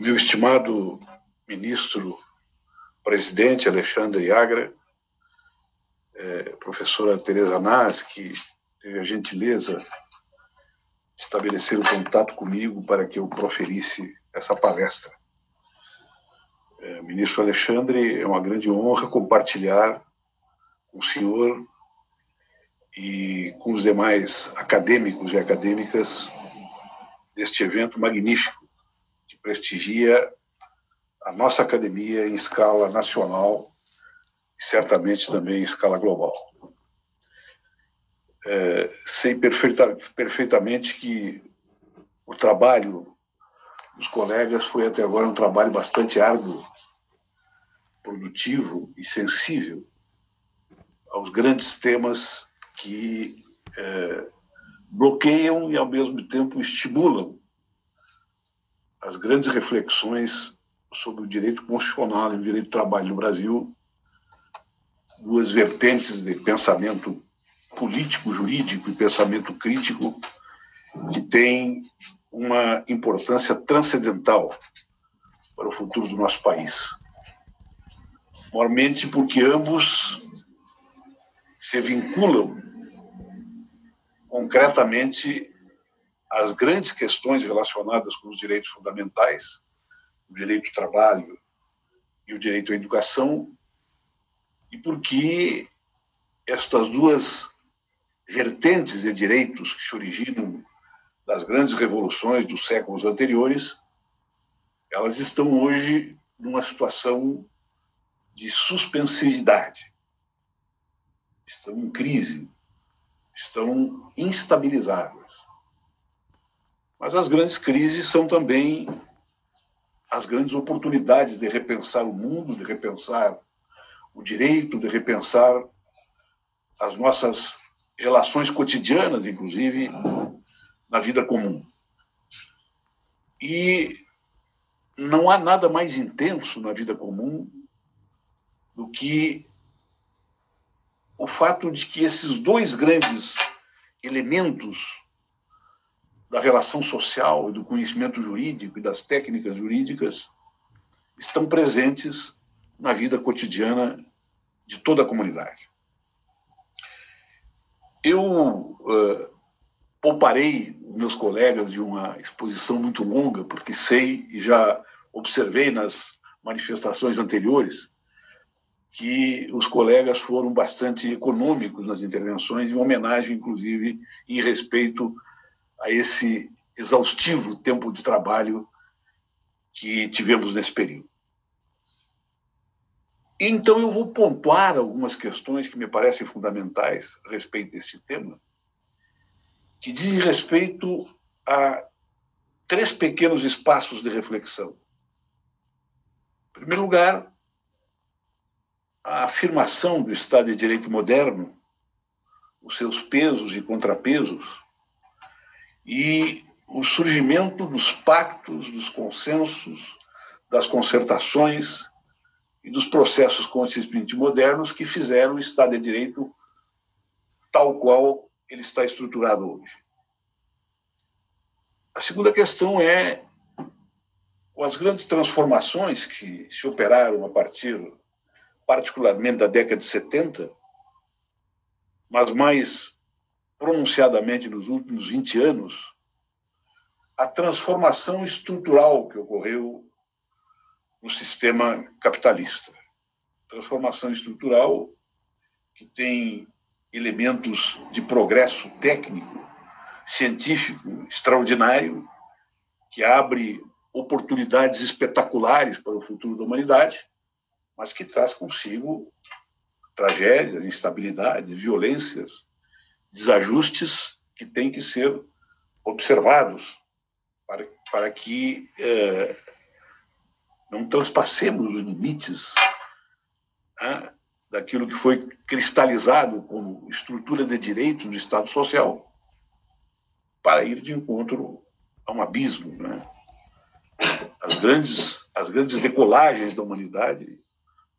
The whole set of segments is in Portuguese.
Meu estimado ministro-presidente Alexandre Yagra, professora Tereza Naz, que teve a gentileza de estabelecer o contato comigo para que eu proferisse essa palestra. Ministro Alexandre, é uma grande honra compartilhar com o senhor e com os demais acadêmicos e acadêmicas deste evento magnífico que prestigia a nossa academia em escala nacional e certamente também em escala global. Sei perfeitamente que o trabalho dos colegas foi até agora um trabalho bastante árduo, produtivo e sensível aos grandes temas que bloqueiam e, ao mesmo tempo, estimulam as grandes reflexões sobre o direito constitucional e o direito do trabalho no Brasil, duas vertentes de pensamento político, jurídico e pensamento crítico que têm uma importância transcendental para o futuro do nosso país. Mormente porque ambos se vinculam concretamente às grandes questões relacionadas com os direitos fundamentais, o direito ao trabalho e o direito à educação, e porque estas duas vertentes de direitos que se originam das grandes revoluções dos séculos anteriores, elas estão hoje numa situação de suspensividade, estão em crise, estão instabilizadas. Mas as grandes crises são também as grandes oportunidades de repensar o mundo, de repensar o direito, de repensar as nossas relações cotidianas, inclusive na vida comum. E não há nada mais intenso na vida comum do que o fato de que esses dois grandes elementos da relação social e do conhecimento jurídico e das técnicas jurídicas estão presentes na vida cotidiana de toda a comunidade. Eu pouparei os meus colegas de uma exposição muito longa, porque sei e já observei nas manifestações anteriores que os colegas foram bastante econômicos nas intervenções, em homenagem, inclusive, em respeito a esse exaustivo tempo de trabalho que tivemos nesse período. Então, eu vou pontuar algumas questões que me parecem fundamentais a respeito desse tema, que dizem respeito a 3 pequenos espaços de reflexão. Em primeiro lugar, a afirmação do Estado de Direito moderno, os seus pesos e contrapesos, e o surgimento dos pactos, dos consensos, das concertações e dos processos constituintes modernos que fizeram o Estado de Direito tal qual ele está estruturado hoje. A segunda questão é as grandes transformações que se operaram a partir, particularmente, da década de 70, mas mais pronunciadamente nos últimos 20 anos, a transformação estrutural que ocorreu no sistema capitalista. Transformação estrutural que tem elementos de progresso técnico, científico extraordinário, que abre oportunidades espetaculares para o futuro da humanidade, mas que traz consigo tragédias, instabilidades, violências, desajustes que têm que ser observados para que não transpassemos os limites daquilo que foi cristalizado como estrutura de direito do Estado Social para ir de encontro a um abismo. As grandes decolagens da humanidade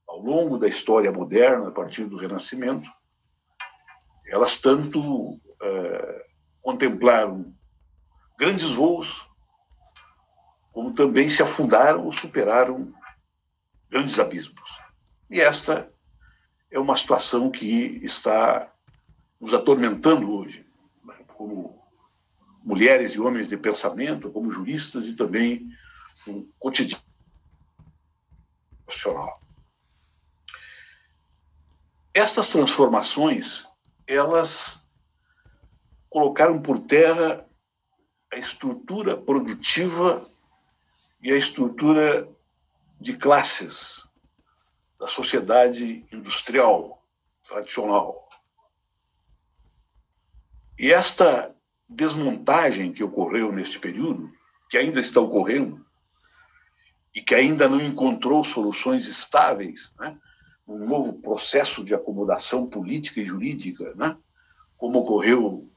ao longo da história moderna, a partir do Renascimento, elas tanto contemplaram grandes voos como também se afundaram ou superaram grandes abismos. E esta é uma situação que está nos atormentando hoje, né, como mulheres e homens de pensamento, como juristas e também no cotidiano profissional. Essas transformações, elas colocaram por terra a estrutura produtiva e a estrutura de classes da sociedade industrial tradicional. E esta desmontagem que ocorreu neste período, que ainda está ocorrendo, e que ainda não encontrou soluções estáveis, né? Um novo processo de acomodação política e jurídica, né? Como ocorreu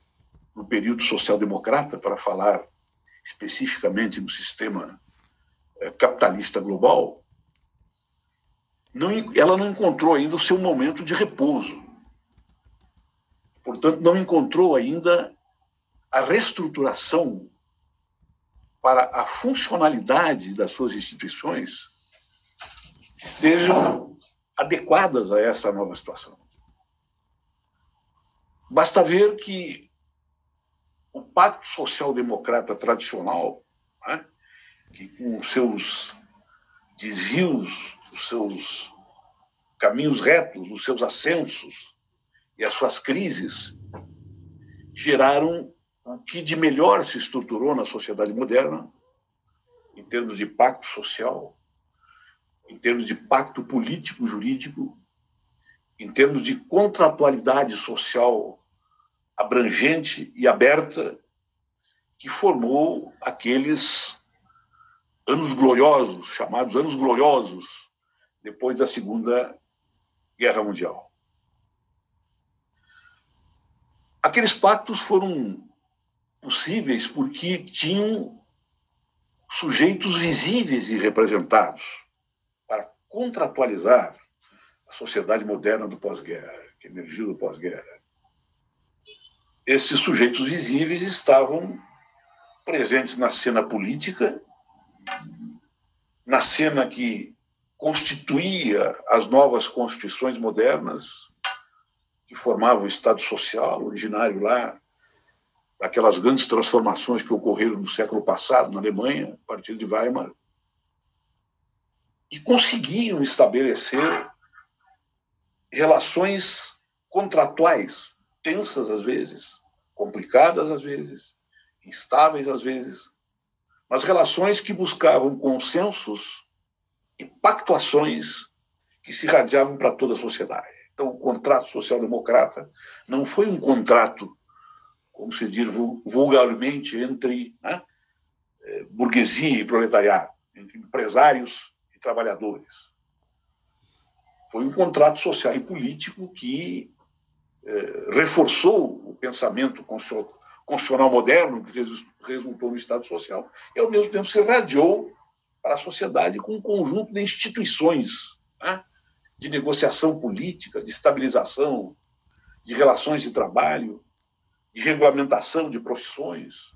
no período social-democrata, para falar especificamente no sistema capitalista global, ela não encontrou ainda o seu momento de repouso. Portanto, não encontrou ainda a reestruturação para a funcionalidade das suas instituições que estejam adequadas a essa nova situação. Basta ver que o pacto social-democrata tradicional, né, que com os seus desvios, os seus caminhos retos, os seus ascensos e as suas crises, geraram o que de melhor se estruturou na sociedade moderna, em termos de pacto social, em termos de pacto político-jurídico, em termos de contratualidade social abrangente e aberta, que formou aqueles anos gloriosos, chamados anos gloriosos, depois da Segunda Guerra Mundial. Aqueles pactos foram possíveis porque tinham sujeitos visíveis e representados para contratualizar a sociedade moderna do pós-guerra, que emergiu do pós-guerra. Esses sujeitos visíveis estavam presentes na cena política, na cena que constituía as novas constituições modernas, que formavam o Estado Social, originário lá daquelas grandes transformações que ocorreram no século passado na Alemanha, a partir de Weimar, e conseguiam estabelecer relações contratuais, tensas às vezes, complicadas às vezes, instáveis às vezes, mas relações que buscavam consensos e pactuações que se irradiavam para toda a sociedade. Então, o contrato social-democrata não foi um contrato, como se diz vulgarmente, entre burguesia e proletariado, entre empresários e trabalhadores. Foi um contrato social e político que reforçou o pensamento constitucional moderno, que resultou no Estado Social, e, ao mesmo tempo, se irradiou para a sociedade com um conjunto de instituições, né, de negociação política, de estabilização, de relações de trabalho, de regulamentação de profissões,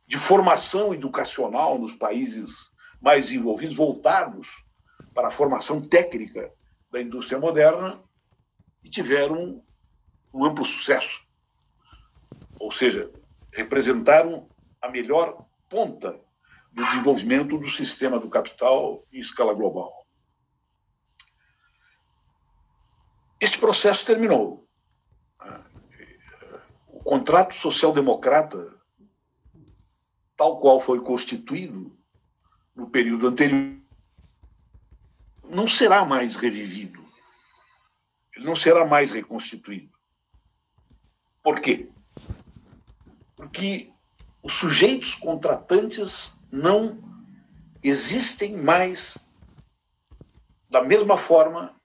de formação educacional nos países mais desenvolvidos, voltados para a formação técnica da indústria moderna, e tiveram um amplo sucesso. Ou seja, representaram a melhor ponta do desenvolvimento do sistema do capital em escala global. Este processo terminou. O contrato social-democrata, tal qual foi constituído no período anterior, não será mais revivido. Ele não será mais reconstituído. Por quê? Porque os sujeitos contratantes não existem mais da mesma forma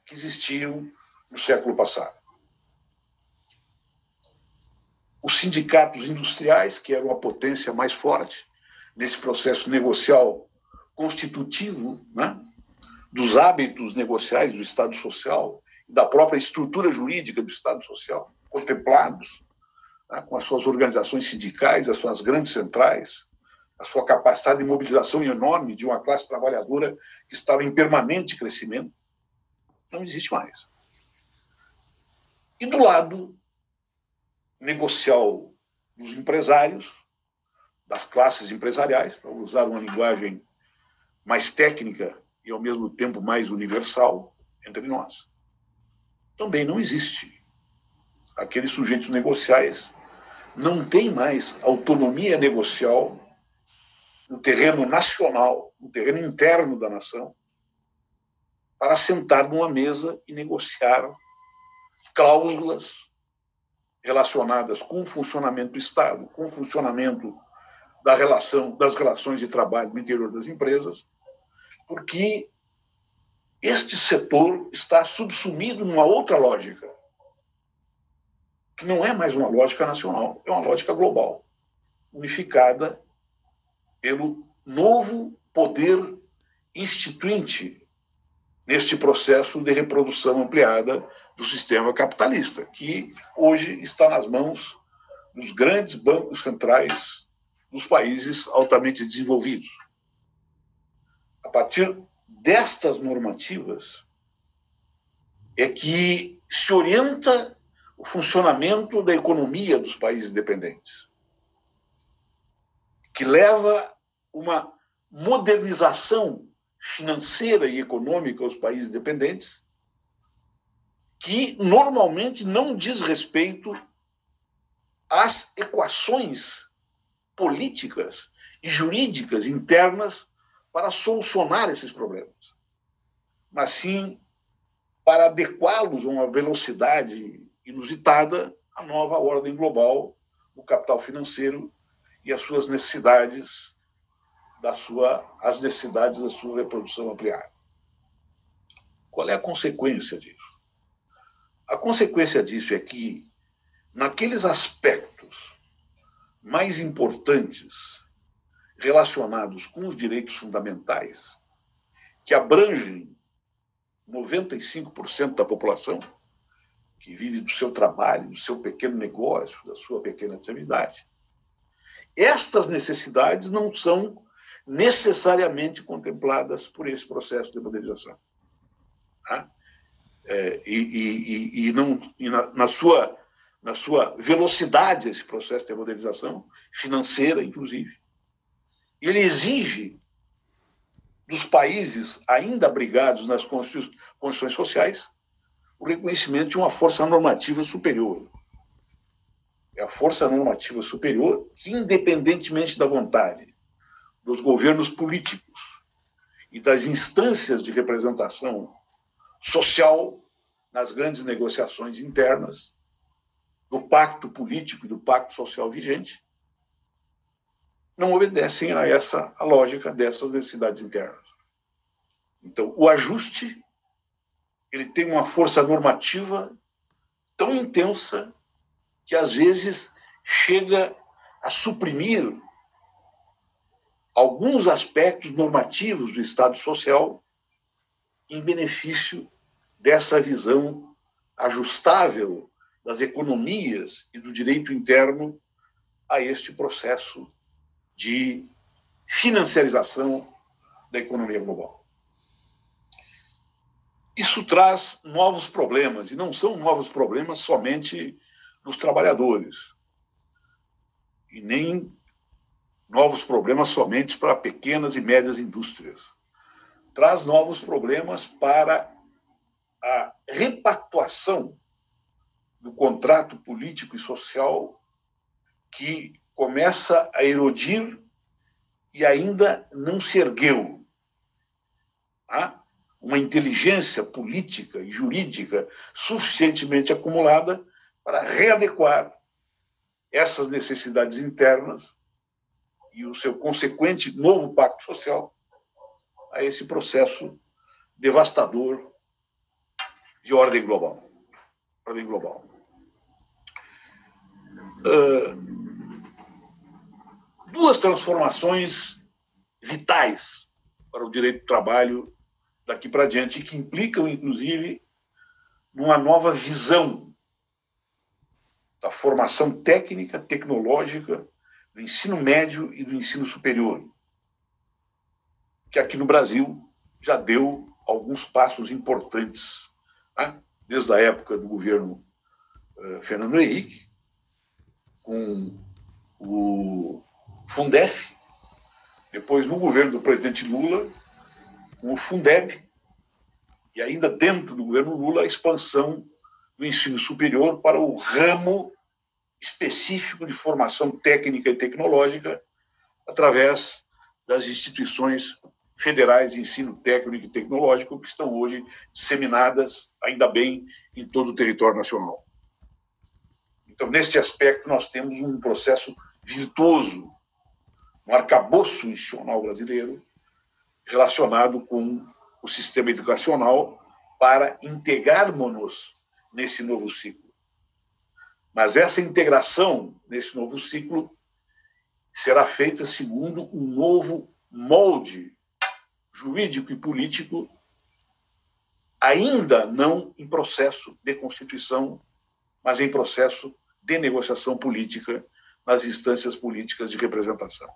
que existiam no século passado. Os sindicatos industriais, que eram a potência mais forte nesse processo negocial constitutivo, né, dos hábitos negociais do Estado Social e da própria estrutura jurídica do Estado Social, contemplados, né, com as suas organizações sindicais, as suas grandes centrais, a sua capacidade de mobilização enorme de uma classe trabalhadora que estava em permanente crescimento, não existe mais. E do lado negocial dos empresários, das classes empresariais, para usar uma linguagem mais técnica e, ao mesmo tempo, mais universal entre nós, também não existe. Aqueles sujeitos negociais não têm mais autonomia negocial no terreno nacional, no terreno interno da nação, para sentar numa mesa e negociar cláusulas relacionadas com o funcionamento do Estado, com o funcionamento das relações de trabalho no interior das empresas, porque este setor está subsumido numa outra lógica, que não é mais uma lógica nacional, é uma lógica global, unificada pelo novo poder instituinte neste processo de reprodução ampliada do sistema capitalista, que hoje está nas mãos dos grandes bancos centrais dos países altamente desenvolvidos. A partir destas normativas é que se orienta o funcionamento da economia dos países dependentes, que leva uma modernização financeira e econômica aos países dependentes, que normalmente não diz respeito às equações políticas e jurídicas internas para solucionar esses problemas, mas sim para adequá-los a uma velocidade inusitada à nova ordem global do capital financeiro e às suas necessidades, as necessidades da sua reprodução ampliada. Qual é a consequência disso? A consequência disso é que, naqueles aspectos mais importantes relacionados com os direitos fundamentais, que abrangem 95% da população, que vive do seu trabalho, do seu pequeno negócio, da sua pequena atividade, estas necessidades não são necessariamente contempladas por esse processo de modernização. Tá? Na sua velocidade, esse processo de modernização, financeira, inclusive, ele exige dos países ainda abrigados nas condições sociais o reconhecimento de uma força normativa superior. É a força normativa superior que, independentemente da vontade dos governos políticos e das instâncias de representação social nas grandes negociações internas, do pacto político e do pacto social vigente, não obedecem a lógica dessas necessidades internas. Então, o ajuste ele tem uma força normativa tão intensa que, às vezes, chega a suprimir alguns aspectos normativos do Estado social em benefício dessa visão ajustável das economias e do direito interno a este processo de financiarização da economia global. Isso traz novos problemas, e não são novos problemas somente dos trabalhadores, e nem novos problemas somente para pequenas e médias indústrias. Traz novos problemas para a repactuação do contrato político e social que começa a erodir e ainda não se ergueu. Tá? Uma inteligência política e jurídica suficientemente acumulada para readequar essas necessidades internas e o seu consequente novo pacto social a esse processo devastador de ordem global. Duas transformações vitais para o direito do trabalho daqui para diante, que implicam, inclusive, numa nova visão da formação técnica, tecnológica, do ensino médio e do ensino superior, que aqui no Brasil já deu alguns passos importantes, né? Desde a época do governo Fernando Henrique, com o Fundef, depois no governo do presidente Lula, com o Fundeb, e ainda dentro do governo Lula, a expansão do ensino superior para o ramo específico de formação técnica e tecnológica, através das instituições federais de ensino técnico e tecnológico, que estão hoje disseminadas, ainda bem, em todo o território nacional. Então, neste aspecto, nós temos um processo virtuoso, um arcabouço institucional brasileiro relacionado com o sistema educacional para integrarmos-nos nesse novo ciclo. Mas essa integração nesse novo ciclo será feita segundo um novo molde jurídico e político, ainda não em processo de constituição, mas em processo de negociação política nas instâncias políticas de representação.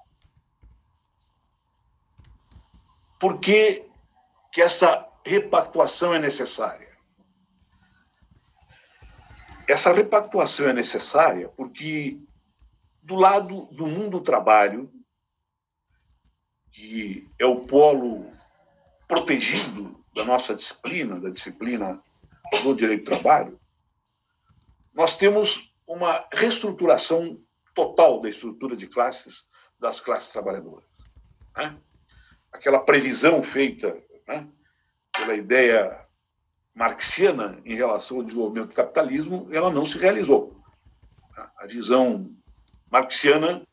Por que que essa repactuação é necessária? Essa repactuação é necessária porque, do lado do mundo do trabalho, que é o polo protegido da nossa disciplina, da disciplina do direito do trabalho, nós temos uma reestruturação total da estrutura de classes, das classes trabalhadoras, né? Aquela previsão feita, né, pela ideia marxiana em relação ao desenvolvimento do capitalismo, ela não se realizou. A visão marxiana,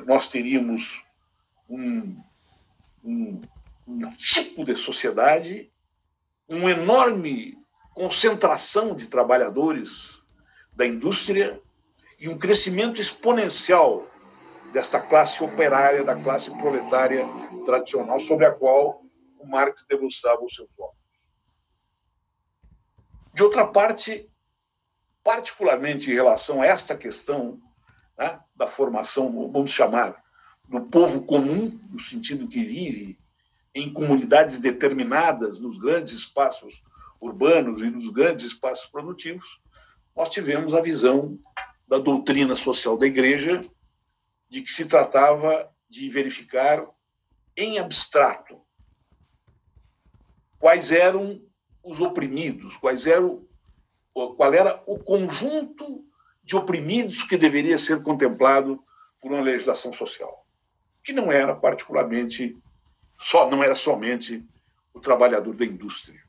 nós teríamos um tipo de sociedade, uma enorme concentração de trabalhadores da indústria e um crescimento exponencial desta classe operária, da classe proletária tradicional, sobre a qual o Marx debruçava o seu foco. De outra parte, particularmente em relação a esta questão, né, da formação, vamos chamar, do povo comum, no sentido que vive em comunidades determinadas, nos grandes espaços urbanos e nos grandes espaços produtivos, nós tivemos a visão da doutrina social da Igreja de que se tratava de verificar em abstrato quais eram os oprimidos, qual era o conjunto de oprimidos que deveria ser contemplado por uma legislação social, que não era particularmente, não era somente o trabalhador da indústria.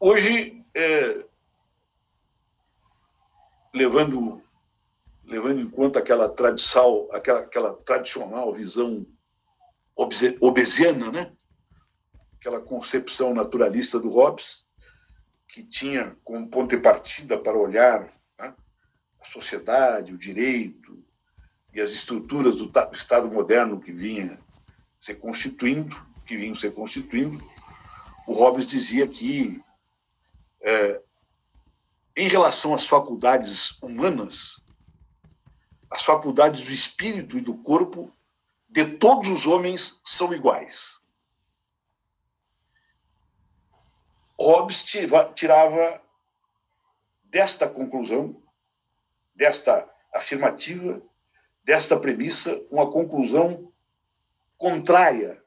Hoje, levando em conta aquela tradicional visão obesiana, né? Aquela concepção naturalista do Hobbes, que tinha como ponto de partida para olhar, né, a sociedade, o direito e as estruturas do Estado moderno que vinham se constituindo, o Hobbes dizia que, em relação às faculdades humanas, as faculdades do espírito e do corpo de todos os homens são iguais. Hobbes tirava desta conclusão, desta afirmativa, desta premissa, uma conclusão contrária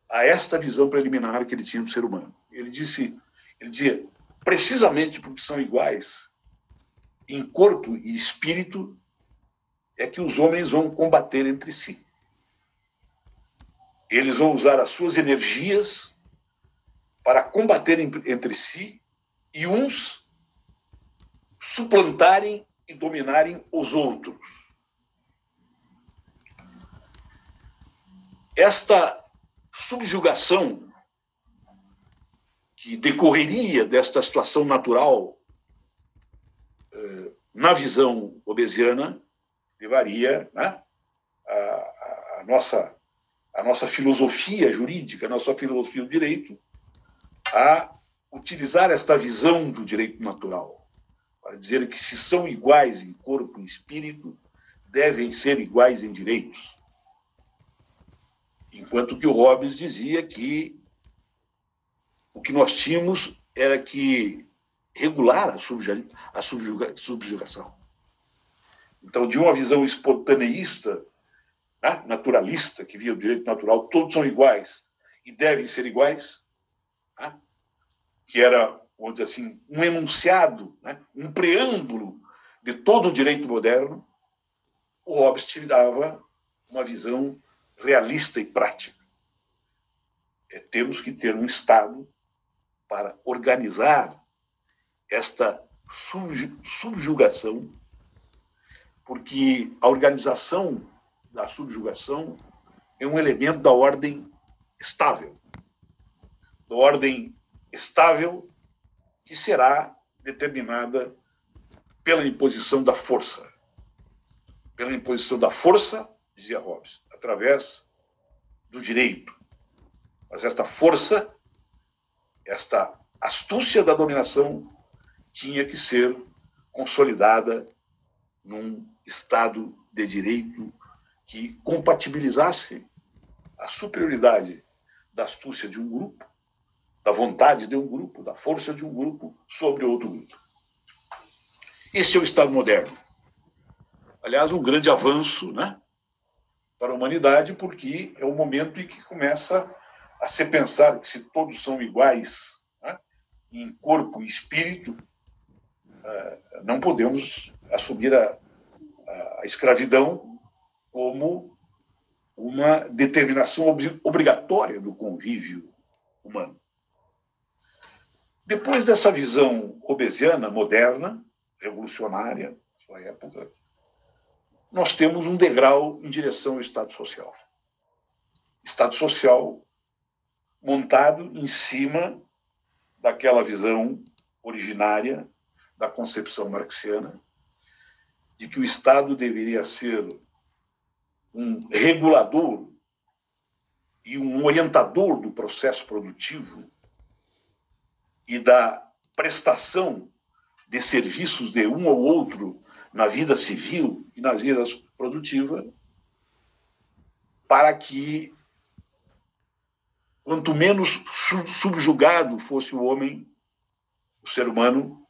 a esta visão preliminar que ele tinha do ser humano. Ele dizia, precisamente porque são iguais em corpo e espírito, é que os homens vão combater entre si. Eles vão usar as suas energias para combater entre si e uns suplantarem e dominarem os outros. Esta subjugação que decorreria desta situação natural na visão obesiana levaria, né, a nossa filosofia jurídica, a nossa filosofia do direito, a utilizar esta visão do direito natural, para dizer que se são iguais em corpo e espírito, devem ser iguais em direitos. Enquanto que o Hobbes dizia que o que nós tínhamos era que regular a subjugação. Então, de uma visão espontaneísta, né, naturalista, que via o direito natural, todos são iguais e devem ser iguais, né, que era, vamos dizer assim, um enunciado, né, um preâmbulo de todo o direito moderno, o Hobbes tirava uma visão realista e prática. Temos que ter um Estado para organizar esta subjugação, porque a organização da subjugação é um elemento da ordem estável. Da ordem estável que será determinada pela imposição da força. Pela imposição da força, dizia Hobbes, através do direito. Mas esta força, esta astúcia da dominação, tinha que ser consolidada num Estado de direito que compatibilizasse a superioridade da astúcia de um grupo, da vontade de um grupo, da força de um grupo sobre outro grupo. Esse é o Estado moderno. Aliás, um grande avanço, né, para a humanidade, porque é o momento em que começa a se pensar que se todos são iguais, né, em corpo e espírito, não podemos assumir a escravidão como uma determinação obrigatória do convívio humano. Depois dessa visão hobbesiana, moderna, revolucionária, na sua época, nós temos um degrau em direção ao Estado Social. Estado Social montado em cima daquela visão originária da concepção marxiana, de que o Estado deveria ser um regulador e um orientador do processo produtivo e da prestação de serviços de um ao outro na vida civil e na vida produtiva, para que, quanto menos subjugado fosse o homem, o ser humano,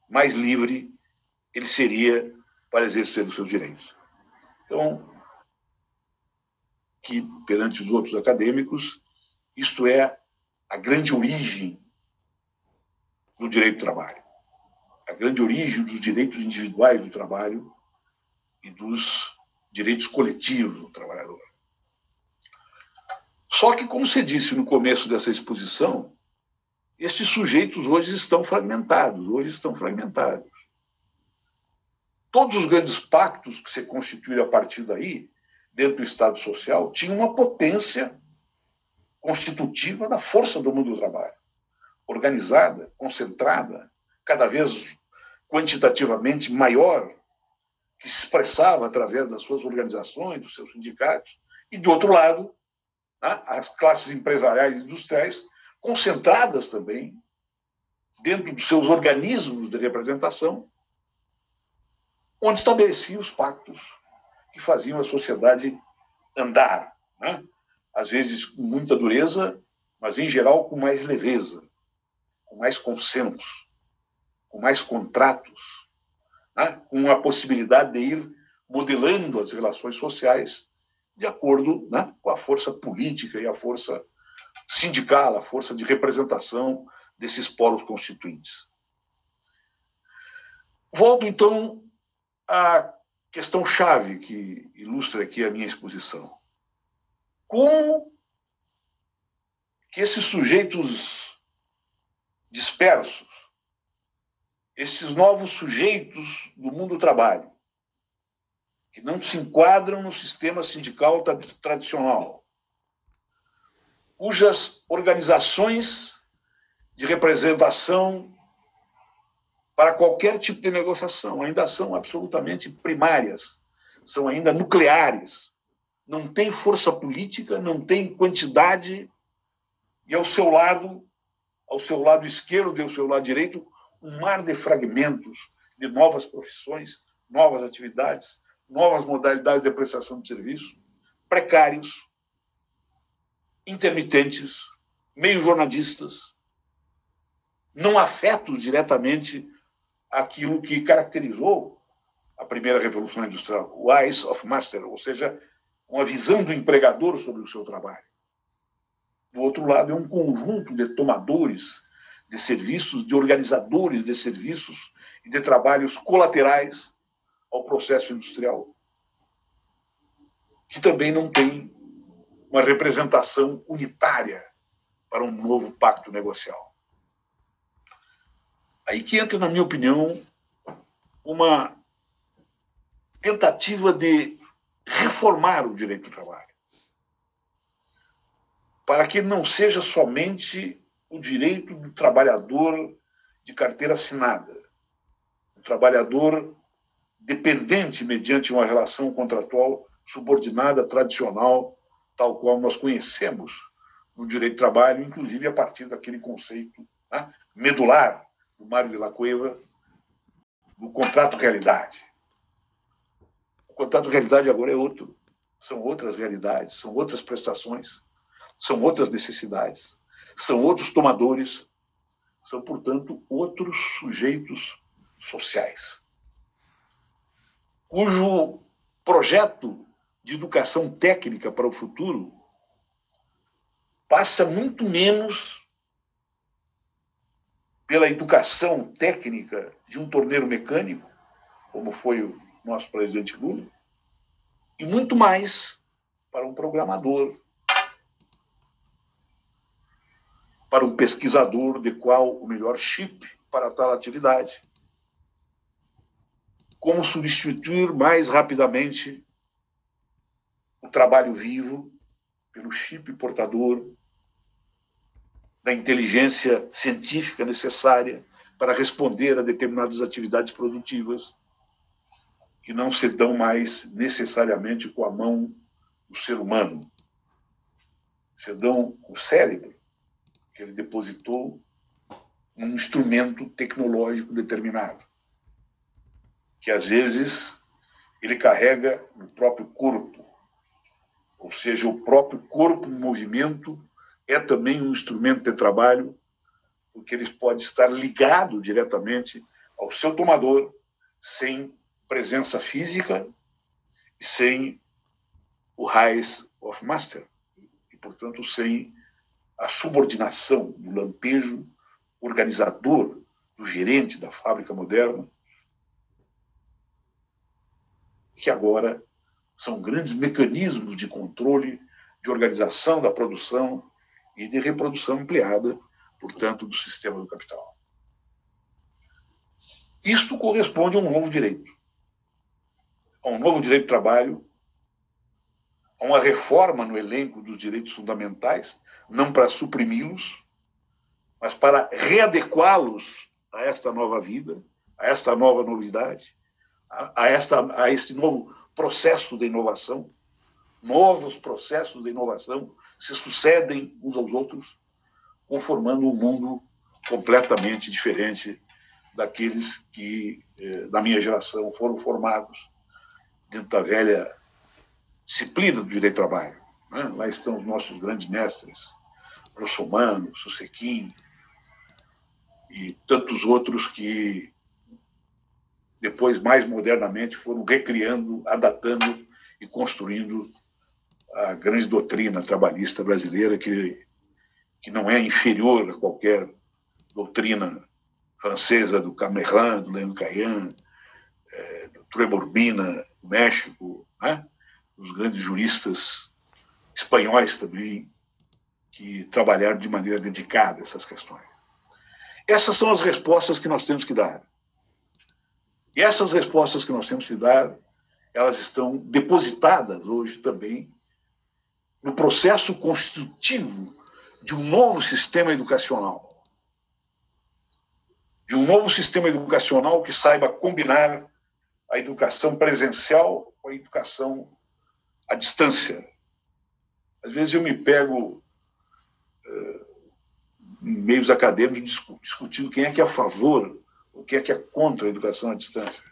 mais livre ele seria para exercer os seus direitos. Então, que perante os outros acadêmicos, isto é a grande origem do direito do trabalho, a grande origem dos direitos individuais do trabalho e dos direitos coletivos do trabalhador. Só que, como você disse no começo dessa exposição, estes sujeitos hoje estão fragmentados. Todos os grandes pactos que se constituíram a partir daí, dentro do Estado Social, tinham uma potência constitutiva da força do mundo do trabalho, organizada, concentrada, cada vez quantitativamente maior, que se expressava através das suas organizações, dos seus sindicatos, e, de outro lado, as classes empresariais e industriais concentradas também dentro dos seus organismos de representação, onde estabeleciam os pactos que faziam a sociedade andar, né? Às vezes com muita dureza, mas, em geral, com mais leveza, com mais consenso, com mais contratos, né? Com a possibilidade de ir modelando as relações sociais de acordo, né, com a força política e a força sindical, a força de representação desses polos constituintes. Volto, então, à questão-chave que ilustra aqui a minha exposição. Como que esses sujeitos dispersos, esses novos sujeitos do mundo do trabalho, que não se enquadram no sistema sindical tradicional, cujas organizações de representação para qualquer tipo de negociação ainda são absolutamente primárias, são ainda nucleares, não tem força política, não tem quantidade, e ao seu lado esquerdo e ao seu lado direito, um mar de fragmentos de novas profissões, novas atividades, novas modalidades de prestação de serviço, precários, intermitentes, meio-jornalistas, não afetos diretamente aquilo que caracterizou a primeira Revolução Industrial, o eyes of master, ou seja, uma visão do empregador sobre o seu trabalho. Do outro lado, é um conjunto de tomadores de serviços, de organizadores de serviços e de trabalhos colaterais ao processo industrial, que também não tem uma representação unitária para um novo pacto negocial. Aí que entra, na minha opinião, uma tentativa de reformar o direito do trabalho, para que não seja somente o direito do trabalhador de carteira assinada, o trabalhador dependente mediante uma relação contratual subordinada, tradicional, tal qual nós conhecemos no direito do trabalho, inclusive a partir daquele conceito, né, medular do Mário de la Cueva, do contrato-realidade. O contrato-realidade agora é outro. São outras realidades, são outras prestações, são outras necessidades, são outros tomadores, são, portanto, outros sujeitos sociais, cujo projeto de educação técnica para o futuro passa muito menos pela educação técnica de um torneiro mecânico, como foi o nosso presidente Lula, e muito mais para um programador, para um pesquisador de qual o melhor chip para tal atividade, como substituir mais rapidamente o trabalho vivo pelo chip portador da inteligência científica necessária para responder a determinadas atividades produtivas que não se dão mais necessariamente com a mão do ser humano. Se dão com o cérebro que ele depositou num instrumento tecnológico determinado, que às vezes ele carrega no próprio corpo, ou seja, o próprio corpo em movimento é também um instrumento de trabalho, porque ele pode estar ligado diretamente ao seu tomador, sem presença física e sem o eyes of master, e, portanto, sem a subordinação do lampejo organizador, do gerente da fábrica moderna, que agora são grandes mecanismos de controle, de organização da produção e de reprodução ampliada, portanto, do sistema do capital. Isto corresponde a um novo direito. A um novo direito do trabalho, a uma reforma no elenco dos direitos fundamentais, não para suprimi-los, mas para readequá-los a esta nova vida, a esta nova novidade, a este novo processo de inovação. Novos processos de inovação se sucedem uns aos outros, conformando um mundo completamente diferente daqueles que, da minha geração, foram formados dentro da velha disciplina do direito do trabalho. Né? Lá estão os nossos grandes mestres, Russomano, Susequim e tantos outros que depois, mais modernamente, foram recriando, adaptando e construindo a grande doutrina trabalhista brasileira, que não é inferior a qualquer doutrina francesa do Cameron, do Leandro Caillan, do Trueba Urbina, do México, né? Os grandes juristas espanhóis também, que trabalharam de maneira dedicada a essas questões. Essas são as respostas que nós temos que dar. E essas respostas que nós temos que dar, elas estão depositadas hoje também no processo constitutivo de um novo sistema educacional. De um novo sistema educacional que saiba combinar a educação presencial com a educação à distância. Às vezes eu me pego em meios acadêmicos discutindo quem é que é a favor o que é contra a educação à distância.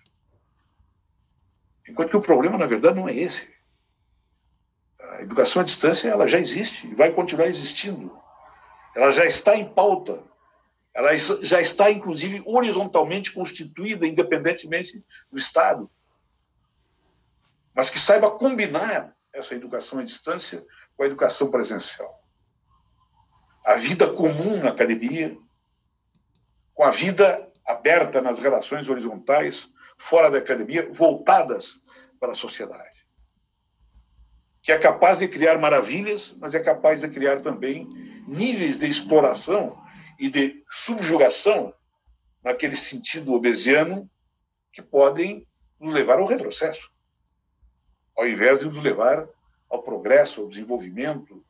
Enquanto que o problema, na verdade, não é esse. A educação à distância ela já existe e vai continuar existindo. Ela já está em pauta. Ela já está, inclusive, horizontalmente constituída, independentemente do Estado. Mas que saiba combinar essa educação à distância com a educação presencial. A vida comum na academia, com a vida aberta nas relações horizontais, fora da academia, voltadas para a sociedade. Que é capaz de criar maravilhas, mas é capaz de criar também níveis de exploração e de subjugação, naquele sentido obesiano, que podem nos levar ao retrocesso, ao invés de nos levar ao progresso, ao desenvolvimento,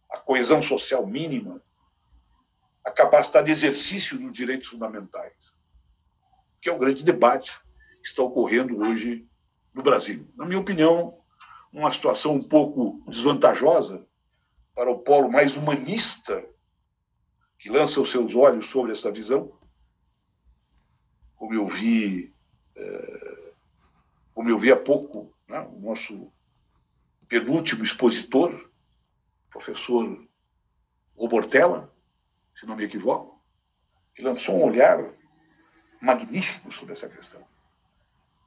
à coesão social mínima, à capacidade de exercício dos direitos fundamentais, que é o grande debate que está ocorrendo hoje no Brasil. Na minha opinião, uma situação um pouco desvantajosa para o polo mais humanista que lança os seus olhos sobre essa visão, como eu vi há pouco, né, o nosso penúltimo expositor, professor Robortella, se não me equivoco, que lançou um olhar magnífico sobre essa questão.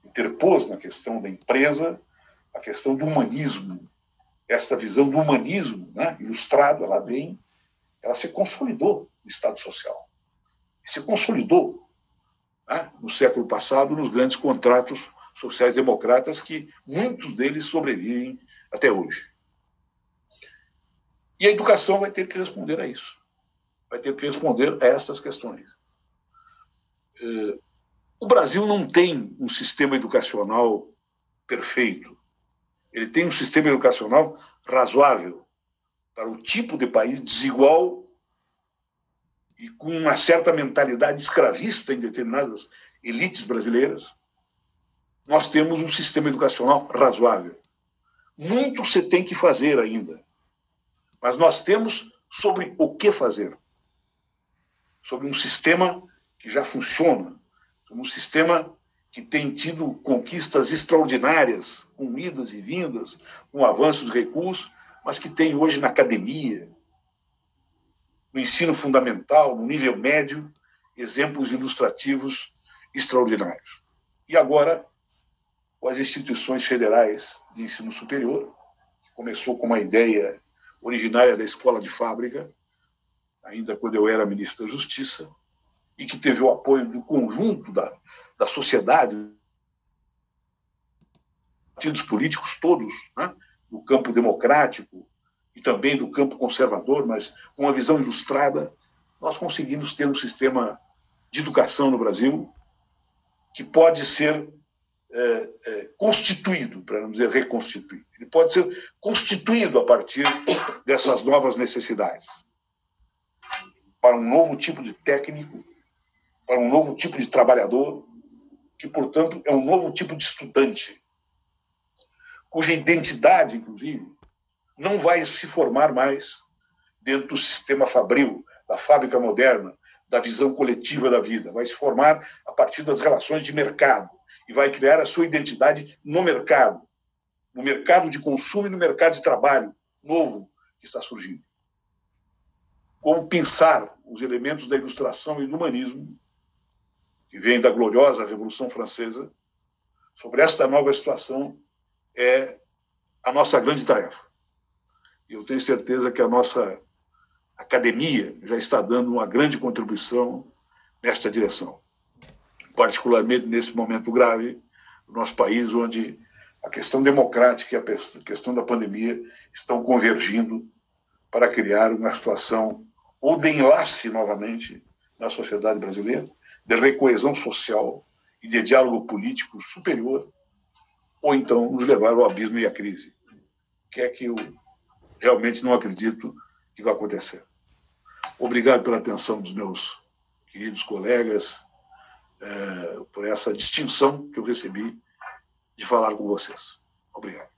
Interpôs na questão da empresa a questão do humanismo. Esta visão do humanismo, né, ilustrado, ela se consolidou no Estado Social. Se consolidou, né, no século passado nos grandes contratos sociais-democratas, que muitos deles sobrevivem até hoje. E a educação vai ter que responder a isso. Vai ter que responder a estas questões. O Brasil não tem um sistema educacional perfeito. Ele tem um sistema educacional razoável para o tipo de país desigual e com uma certa mentalidade escravista em determinadas elites brasileiras. Nós temos um sistema educacional razoável. Muito se tem que fazer ainda, mas nós temos sobre o que fazer. Sobre um sistema que já funciona, um sistema que tem tido conquistas extraordinárias, com idas e vindas, com avanços de recursos, mas que tem hoje na academia, no ensino fundamental, no nível médio, exemplos ilustrativos extraordinários. E agora, com as instituições federais de ensino superior, que começou com uma ideia originária da escola de fábrica, ainda quando eu era ministro da Justiça, e que teve o apoio do conjunto da sociedade, partidos políticos todos, né, do campo democrático e também do campo conservador, mas com uma visão ilustrada, nós conseguimos ter um sistema de educação no Brasil que pode ser constituído, para não dizer reconstituído. Ele pode ser constituído a partir dessas novas necessidades, para um novo tipo de técnico, para um novo tipo de trabalhador, que, portanto, é um novo tipo de estudante, cuja identidade, inclusive, não vai se formar mais dentro do sistema fabril, da fábrica moderna, da visão coletiva da vida. Vai se formar a partir das relações de mercado e vai criar a sua identidade no mercado de consumo e no mercado de trabalho novo que está surgindo. Como pensar os elementos da ilustração e do humanismo, que vem da gloriosa Revolução Francesa, sobre esta nova situação é a nossa grande tarefa. E eu tenho certeza que a nossa academia já está dando uma grande contribuição nesta direção, particularmente nesse momento grave do nosso país, onde a questão democrática e a questão da pandemia estão convergindo para criar uma situação ou de enlace novamente na sociedade brasileira, de recoesão social e de diálogo político superior, ou então nos levar ao abismo e à crise, que é que eu realmente não acredito que vai acontecer. Obrigado pela atenção dos meus queridos colegas, por essa distinção que eu recebi de falar com vocês. Obrigado.